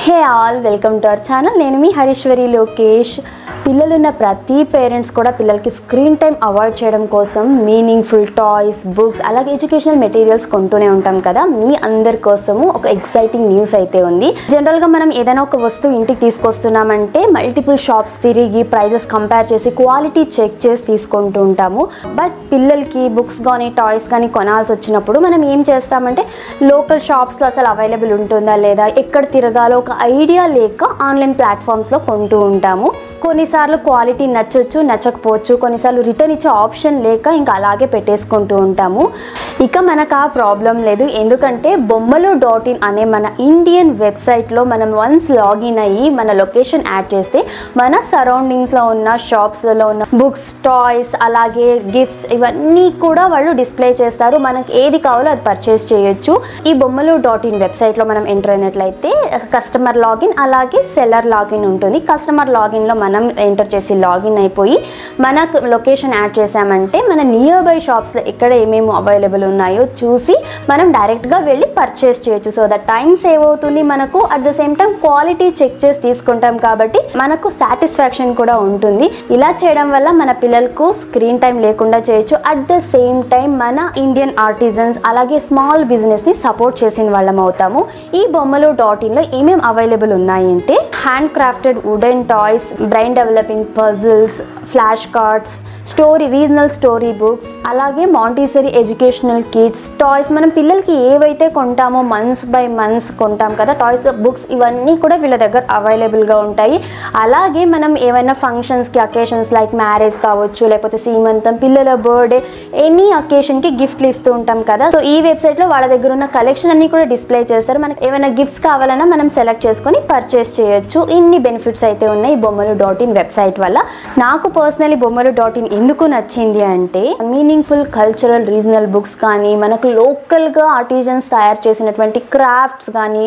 Hey all, welcome to our channel. నేను మీ హరీశ్వరి లోకేష్. పిల్లలున్న ప్రతి parents కూడా పిల్లలకి స్క్రీన్ టైం అవాయిడ్ చేయడం కోసం మీనింగ్ఫుల్ టాయ్స్, బుక్స్ అలాగే ఎడ్యుకేషనల్ మెటీరియల్స్ కొంటూనే ఉంటాం కదా. మీ అందరి కోసము ఒక ఎక్సైటింగ్ న్యూస్ అయితే ఉంది. జనరల్గా మనం ఏదైనా ఒక వస్తువు ఇంటికి తీసుకొస్తున్నామంటే మల్టిపుల్ షాప్స్ తిరిగి ప్రైజెస్ కంపేర్ చేసి క్వాలిటీ చెక్ చేసి తీసుకుంటూ ఉంటాము. బట్ పిల్లలకి బుక్స్ కానీ టాయ్స్ కానీ కొనాల్సి వచ్చినప్పుడు మనం ఏం చేస్తామంటే లోకల్ షాప్స్లో అసలు అవైలబుల్ ఉంటుందా లేదా, ఎక్కడ తిరగాలో ఒక ఐడియా లేక ఆన్లైన్ ప్లాట్ఫామ్స్లో కొంటూ ఉంటాము. కొన్నిసార్లు క్వాలిటీ నచ్చొచ్చు, నచ్చకపోవచ్చు, కొన్నిసార్లు రిటర్న్ ఇచ్చే ఆప్షన్ లేక ఇంకా అలాగే పెట్టేసుకుంటూ ఉంటాము. ఇక మనకు ఆ ప్రాబ్లం లేదు, ఎందుకంటే bommalo.in అనే మన ఇండియన్ వెబ్సైట్లో మనం వన్స్ లాగిన్ అయ్యి మన లొకేషన్ యాడ్ చేస్తే మన సరౌండింగ్స్లో ఉన్న షాప్స్లో ఉన్న బుక్స్, టాయ్స్ అలాగే గిఫ్ట్స్ ఇవన్నీ కూడా వాళ్ళు డిస్ప్లే చేస్తారు. మనకి ఏది కావాలో అది పర్చేస్ చేయొచ్చు. ఈ bommalo.in వెబ్సైట్లో మనం ఎంటర్ అయినట్లయితే కస్టమర్ లాగిన్ అలాగే సెల్లర్ లాగిన్ ఉంటుంది. కస్టమర్ లాగిన్లో మనం ఎంటర్ చేసి లాగిన్ అయిపోయి మనకు లొకేషన్ యాడ్ చేసామంటే మన నియర్ బై షాప్స్లో ఎక్కడ ఏమేమి అవైలబుల్ ఉన్నాయో చూసి మనం డైరెక్ట్గా వెళ్ళి పర్చేస్ చేయొచ్చు. సో దట్ టైం సేవ్ అవుతుంది మనకు. At the same time quality check చేసి తీసుకుంటాం కాబట్టి మనకు సాటిస్ఫాక్షన్ కూడా ఉంటుంది. ఇలా చేయడం వల్ల మన పిల్లలకు స్క్రీన్ టైం లేకుండా చేయొచ్చు. అట్ ద సేమ్ టైం మన ఇండియన్ ఆర్టిజన్స్ అలాగే స్మాల్ బిజినెస్ని సపోర్ట్ చేసిన వాళ్ళం అవుతాము. ఈ bommalo.in లో ఏమేమి అవైలబుల్ ఉన్నాయంటే hand crafted wooden toys, brain developing puzzles, flash cards, regional story books అలాగే మాంటిసరీ ఎడ్యుకేషనల్ కిట్స్, టాయ్స్ మనం పిల్లలకి ఏవైతే కొంటామో మంత్స్ బై మంత్స్ కొంటాం కదా టాయ్స్, బుక్స్ ఇవన్నీ కూడా వీళ్ళ దగ్గర అవైలబుల్గా ఉంటాయి. అలాగే మనం ఏమైనా ఫంక్షన్స్కి, అకేషన్స్ లైక్ మ్యారేజ్ కావచ్చు, లేకపోతే సీమంతం, పిల్లల బర్త్డే, ఎనీ అకేషన్కి గిఫ్ట్లు ఇస్తూ ఉంటాం కదా. సో ఈ వెబ్సైట్లో వాళ్ళ దగ్గర ఉన్న కలెక్షన్ అన్ని కూడా డిస్ప్లే చేస్తారు. మనకి ఏమైనా గిఫ్ట్స్ కావాలన్నా మనం సెలెక్ట్ చేసుకొని పర్చేస్ చేయొచ్చు. ఇన్ని బెనిఫిట్స్ అయితే ఉన్నాయి bommalo.in వెబ్సైట్ వల్ల. నాకు పర్సనలీ bommalo.in ఎందుకు నచ్చింది అంటే మీనింగ్ఫుల్ కల్చరల్ రీజనల్ బుక్స్ కానీ, మనకు లోకల్గా ఆర్టిజన్స్ తయారు చేసినటువంటి క్రాఫ్ట్స్ కానీ,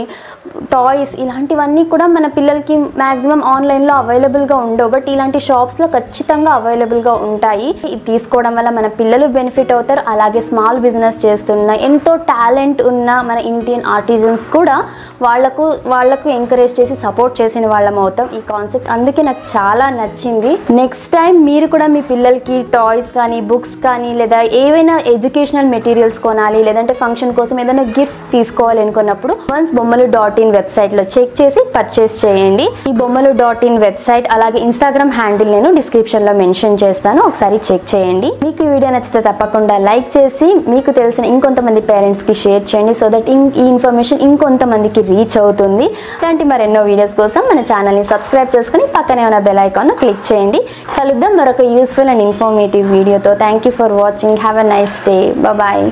టాయ్స్ ఇలాంటివన్నీ కూడా మన పిల్లలకి మ్యాక్సిమం ఆన్లైన్లో అవైలబుల్గా ఉండవు. బట్ ఇలాంటి షాప్స్లో ఖచ్చితంగా అవైలబుల్గా ఉంటాయి. ఇది తీసుకోవడం వల్ల మన పిల్లలు బెనిఫిట్ అవుతారు. అలాగే స్మాల్ బిజినెస్ చేస్తున్న ఎంతో టాలెంట్ ఉన్న మన ఇండియన్ ఆర్టిజన్స్ కూడా వాళ్ళకు ఎంకరేజ్ చేసి సపోర్ట్ చేసిన వాళ్ళం అవుతాం. ఈ కాన్సెప్ట్ అందుకే నాకు చాలా నచ్చింది. నెక్స్ట్ టైం మీరు కూడా మీ పిల్లలకి టాయ్స్ కానీ, బుక్స్ కానీ, లేదా ఏవైనా ఎడ్యుకేషనల్ మెటీరియల్స్ కొనాలి, లేదంటే ఫంక్షన్ కోసం ఏదైనా గిఫ్ట్స్ తీసుకోవాలి అనుకున్నప్పుడు వన్స్ bommalo.in వెబ్సైట్లో చెక్ చేసి పర్చేస్ చేయండి. ఈ bommalo.in వెబ్సైట్ అలాగే ఇన్స్టాగ్రామ్ హ్యాండిల్ నేను డిస్క్రిప్షన్లో మెన్షన్ చేస్తాను, ఒకసారి చెక్ చేయండి. మీకు ఈ వీడియో నచ్చితే తప్పకుండా లైక్ చేసి మీకు తెలిసిన ఇంకొంతమంది పేరెంట్స్కి షేర్ చేయండి. సో దట్ ఈ ఇన్ఫర్మేషన్ ఇంకొంతమందికి రీచ్ అవుతుంది. ఇలాంటి మరెన్నో వీడియోస్ కోసం మన ఛానల్ని సబ్స్క్రైబ్ చేసుకుని పక్కనే ఉన్న బెల్ ఐకాన్ క్లిక్ చేయండి. కలుద్దాం మరొక యూస్ఫుల్ అండ్ ఇన్ఫర్మేటివ్ వీడియోతో. Thank you for watching. Have a nice day. Bye.